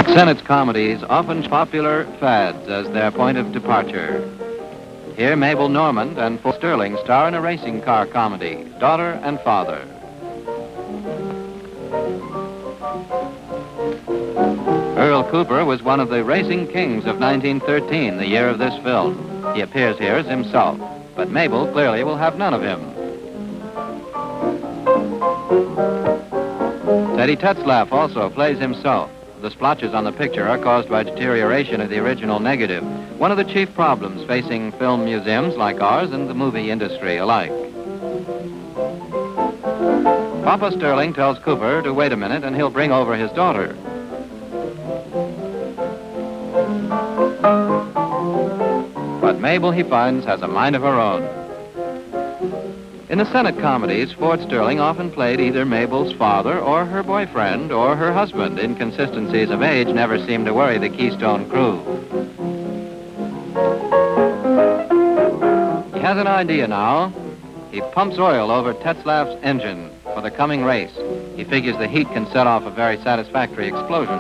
Sennett's comedies often popular fads as their point of departure. Here, Mabel Normand and Ford Sterling star in a racing car comedy, Daughter and Father. Earl Cooper was one of the racing kings of 1913, the year of this film. He appears here as himself, but Mabel clearly will have none of him. Teddy Tetzlaff also plays himself. The splotches on the picture are caused by deterioration of the original negative, one of the chief problems facing film museums like ours and the movie industry alike. Papa Sterling tells Cooper to wait a minute and he'll bring over his daughter. But Mabel, he finds, has a mind of her own. In the Sennett comedies, Ford Sterling often played either Mabel's father or her boyfriend or her husband. Inconsistencies of age never seemed to worry the Keystone crew. He has an idea now. He pumps oil over Tetzlaff's engine for the coming race. He figures the heat can set off a very satisfactory explosion.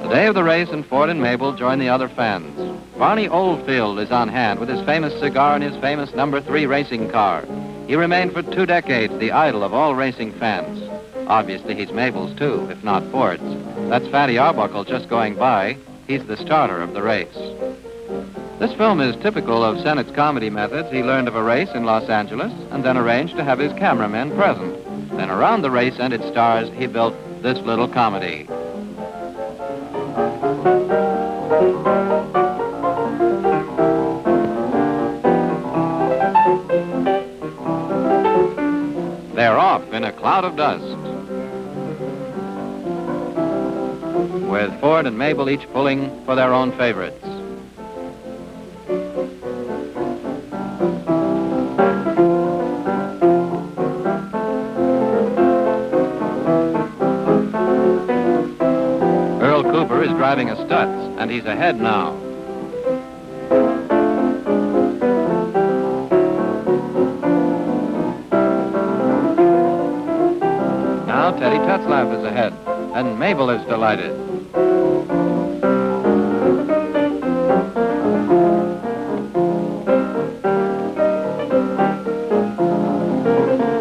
The day of the race, and Ford and Mabel join the other fans. Barney Oldfield is on hand with his famous cigar and his famous number 3 racing car. He remained for 2 decades the idol of all racing fans. Obviously, he's Mabel's too, if not Ford's. That's Fatty Arbuckle just going by. He's the starter of the race. This film is typical of Sennett's comedy methods. He learned of a race in Los Angeles and then arranged to have his cameramen present. Then around the race and its stars, he built this little comedy. They're off in a cloud of dust, with Ford and Mabel each pulling for their own favorites. Earl Cooper is driving a Stutz, and he's ahead now. Teddy Tetzlaff is ahead, and Mabel is delighted.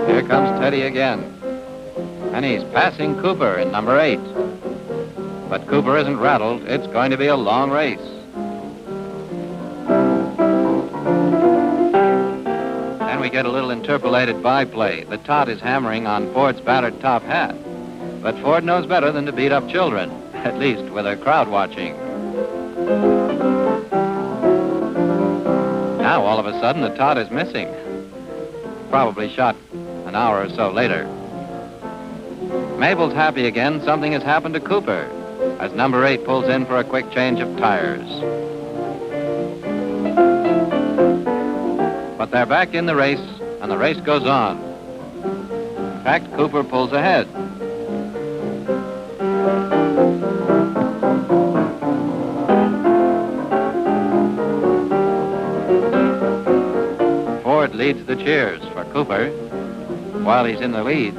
Here comes Teddy again, and he's passing Cooper in number 8. But Cooper isn't rattled. It's going to be a long race. We get a little interpolated byplay. The tot is hammering on Ford's battered top hat. But Ford knows better than to beat up children, at least with a crowd watching. Now, all of a sudden, the tot is missing. Probably shot an hour or so later. Mabel's happy again. Something has happened to Cooper as number 8 pulls in for a quick change of tires. But they're back in the race, and the race goes on. In fact, Cooper pulls ahead. Ford leads the cheers for Cooper while he's in the lead.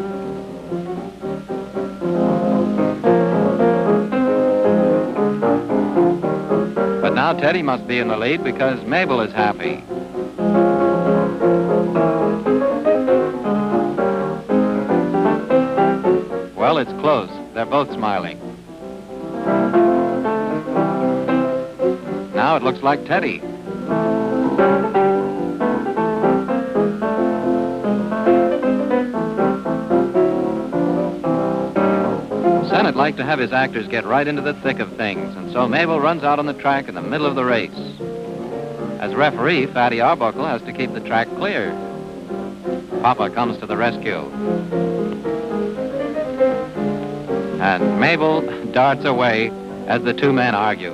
But now Teddy must be in the lead because Mabel is happy. Well, it's close. They're both smiling. Now it looks like Teddy. Sennett liked to have his actors get right into the thick of things, and so Mabel runs out on the track in the middle of the race. As referee, Fatty Arbuckle has to keep the track clear. Papa comes to the rescue. And Mabel darts away as the 2 men argue.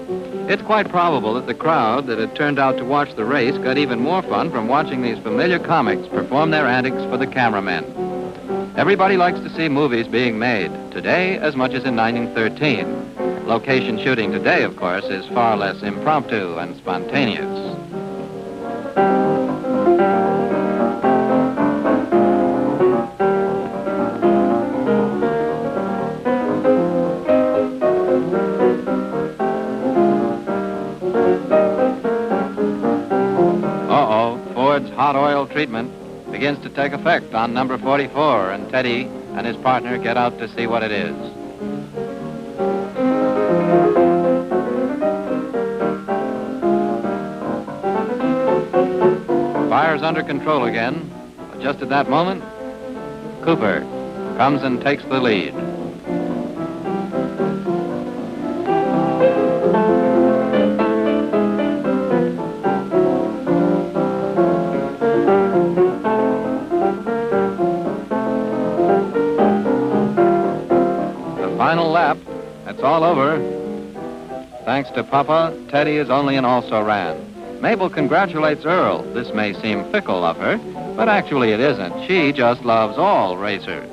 It's quite probable that the crowd that had turned out to watch the race got even more fun from watching these familiar comics perform their antics for the cameramen. Everybody likes to see movies being made, today as much as in 1913. Location shooting today, of course, is far less impromptu and spontaneous. treatment begins to take effect on number 44, and Teddy and his partner get out to see what it is. Fire's under control again. But just at that moment, Cooper comes and takes the lead. The final lap, it's all over. Thanks to Papa, Teddy is only an also-ran. Mabel congratulates Earl. This may seem fickle of her, but actually it isn't. She just loves all racers.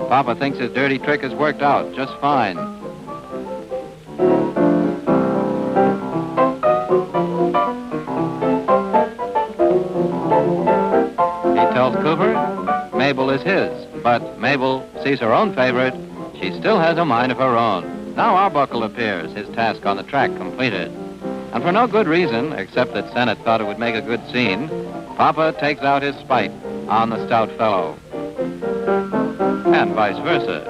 Papa thinks his dirty trick has worked out just fine. He tells Cooper Mabel is his, but Mabel sees her own favorite. She still has a mind of her own. Now Arbuckle appears, his task on the track completed. And for no good reason, except that Sennett thought it would make a good scene, Papa takes out his spite on the stout fellow. And vice versa.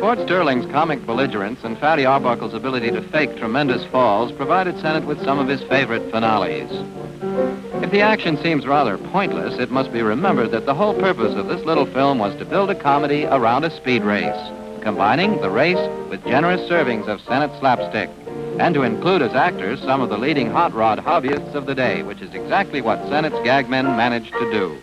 Ford Sterling's comic belligerence and Fatty Arbuckle's ability to fake tremendous falls provided Sennett with some of his favorite finales. If the action seems rather pointless, it must be remembered that the whole purpose of this little film was to build a comedy around a speed race, combining the race with generous servings of Sennett slapstick, and to include as actors some of the leading hot rod hobbyists of the day, which is exactly what Sennett's gag men managed to do.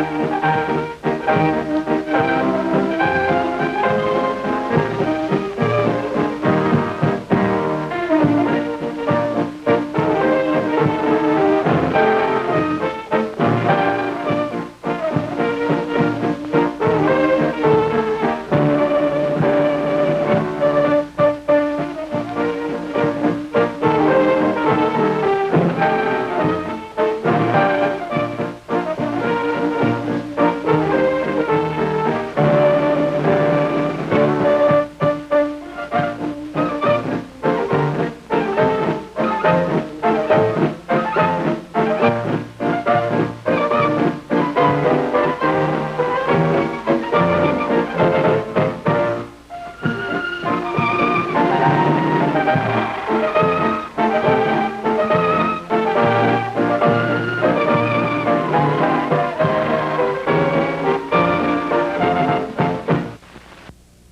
Thank you.